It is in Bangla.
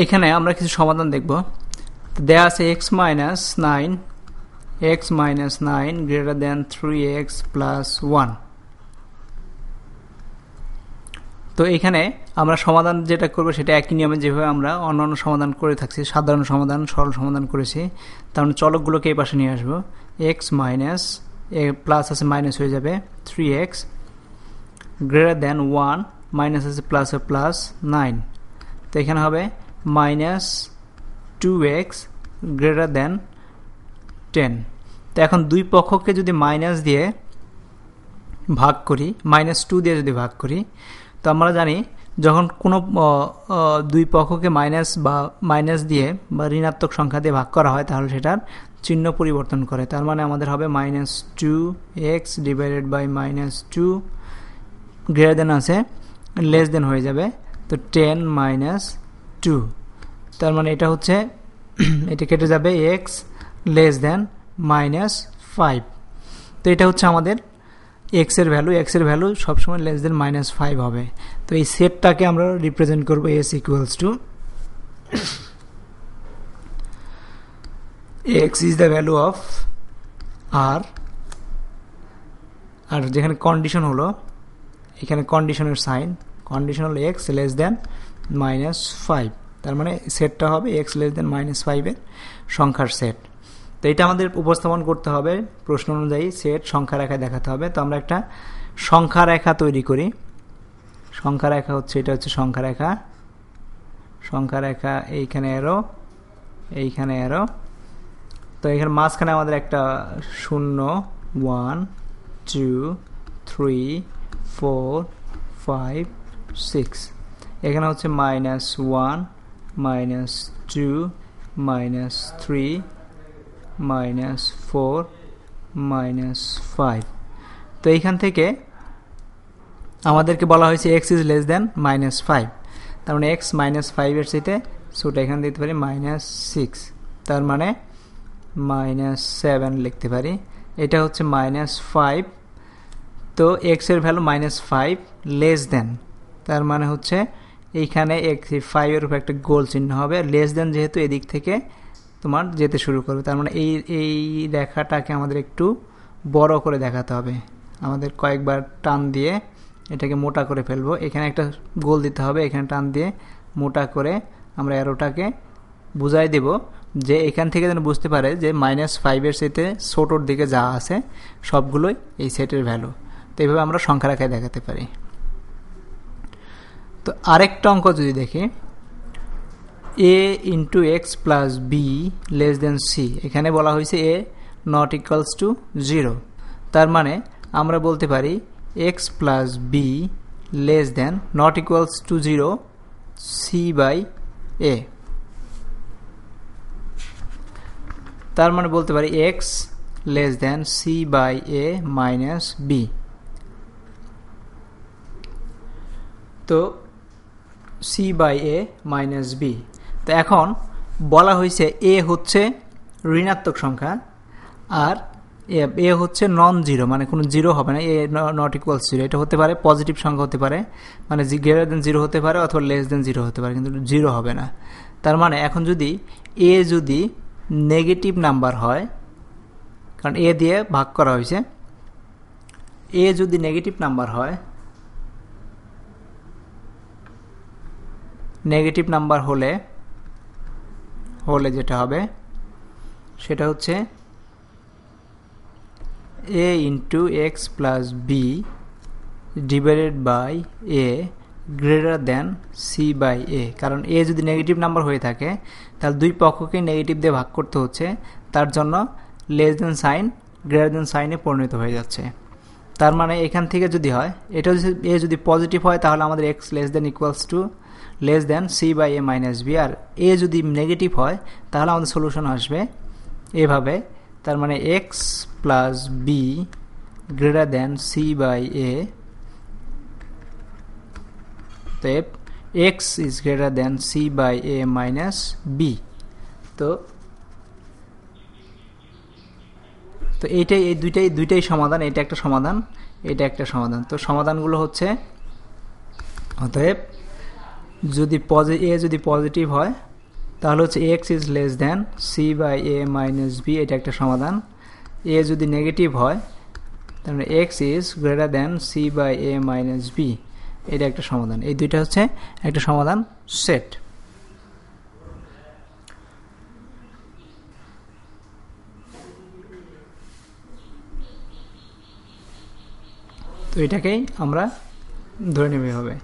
এখানে আমরা কিছু সমাধান দেখব। দেয়া আছে x minus 9 greater than 3x plus 1। তো এখানে আমরা সমাধান যেটা করব সেটা একই নিয়মে যেভাবে আমরা অন্যান্য সমাধান করে থাকছি, সাধারণ সমাধান, সরল সমাধান করেছি। তার মানে চলকগুলোকে এই পাশে নিয়ে আসবো। x মাইনাস প্লাস আছে মাইনাস হয়ে যাবে 3x গ্রেটার দেন 1 মাইনাস আছে প্লাস 9। তো এখানে হবে মাইনাস 2x গ্রেটার দেন 10। তো এখন দুই পক্ষকে যদি মাইনাস দিয়ে ভাগ করি, -2 দিয়ে যদি ভাগ করি, তো আমরা জানি যখন কোনো দুই পক্ষকে মাইনাস দিয়ে বা ঋণাত্মক সংখ্যা দিয়ে ভাগ করা হয় তাহলে সেটার চিহ্ন পরিবর্তন করে। তার মানে আমাদের হবে -2x divided by -2 greater than আছে লেস দেন হয়ে যাবে। তো 10 - 2, তার মানে এটা হচ্ছে এটা কেটে যাবে x লেস দেন -5। তো এটা হচ্ছে আমাদের x এর ভ্যালু সবসময় লেস দেন -5 হবে। তো এই সেটটাকে আমরা রিপ্রেজেন্ট করব s equals to x is the value of r, আর যেখানে কন্ডিশন হলো এখানে কন্ডিশনের সাইন, কন্ডিশন হলো x লেস দেন -5, তার মানে সেটটা হবে x লেস দেন -5 এর সংখ্যার সেট। তো এটা আমাদের উপস্থাপন করতে হবে প্রশ্ন অনুযায়ী, সেট সংখ্যা রেখায় দেখাতে হবে। তো আমরা একটা সংখ্যা রেখা তৈরি করি। সংখ্যা রেখা হচ্ছে এটা হচ্ছে সংখ্যা রেখা, এইখানে এরো। তো এখানে মাঝখানে আমাদের একটা 0 1 2 3 4 5 6, এখানে হচ্ছে -1 -2 -3 -4 -5। তো এইখান থেকে আমাদেরকে বলা হয়েছে x ইজ লেস দেন -5, তার মানে x -5 এর সাথে ছোট, এখানে দিতে পারি -6, তার মানে -7 লিখতে পারি। এটা হচ্ছে -5। তো x এর ভ্যালু -5 লেস দেন, তার মানে হচ্ছে এইখানে 5 এর উপর একটা গোল চিহ্ন হবে, লেস দেন যেহেতু এদিক থেকে তোমার যেতে শুরু করবে, তার মানে এই রেখাটাকে আমাদের একটু বড় করে দেখাতে হবে। আমাদের কয়েকবার টান দিয়ে এটাকে মোটা করে ফেলবো, এখানে একটা গোল দিতে হবে, এখানে টান দিয়ে মোটা করে আমরা অ্যারোটাকে বুঝাই দেব যে এখান থেকে যেন বুঝতে পারে যে -5 এর সাথে ছোটোর দিকে যা আছে সবগুলোই এই সেটের ভ্যালু। তো এইভাবে আমরা সংখ্যা রেখায় দেখাতে পারি। তো আরেকটা অঙ্ক যদি দেখি, a into x plus b less than c, এখানে বলা হয়েছে a not equals to 0, তার মানে আমরা বলতে পারি x plus b less than not equals to 0 c by a, তার মানে বলতে পারি x less than c by a minus b। তো c by a minus b, তো এখন বলা হয়েছে a হচ্ছে ঋণাত্মক সংখ্যা আর a হচ্ছে নন জিরো, মানে কোনো জিরো হবে না, a নট ইকুয়ালস 0। এটা হতে পারে পজিটিভ সংখ্যা হতে পারে, মানে গ্রেটার দেন 0 হতে পারে অথবা লেস দেন 0 হতে পারে, কিন্তু 0 হবে না। তার মানে এখন যদি a যদি নেগেটিভ নাম্বার হয়, কারণ a দিয়ে ভাগ করা হয়েছে, a যদি নেগেটিভ নাম্বার হয়, নেগেটিভ নাম্বার হলে যেটা হবে সেটা হচ্ছে a into x plus b divided by a greater than c by a, কারণ a যদি নেগেটিভ নাম্বার হয়ে থাকে তাহলে দুই পক্ষকে নেগেটিভ দিয়ে ভাগ করতে হচ্ছে, তার জন্য less than sign greater than সাইনে পরিণত হয়ে যাচ্ছে। তার মানে এখান থেকে যদি হয়, এটা a যদি পজিটিভ হয় তাহলে আমাদের x less than equals to less than c by a minus b, আর a যদি নেগেটিভ হয় তাহলে আমাদের সলিউশন আসবে এভাবে, তার মানে x plus b greater than c by a, তো x is greater than c by a minus b। তো এইটাই, এই দুইটাই সমাধান, এটা একটা সমাধান, এটা একটা সমাধান। তো সমাধানগুলো হচ্ছে, অতএব যদি এ যদি পজিটিভ হয় তাহলে হচ্ছে x is less than c by a minus b, এটা একটা সমাধান। এ যদি নেগেটিভ হয় তাহলে x is greater than c by a minus b, এটা একটা সমাধান। এই দুইটা হচ্ছে একটা সমাধান সেট। তো এটাকেই আমরা ধরে নেবে হবে।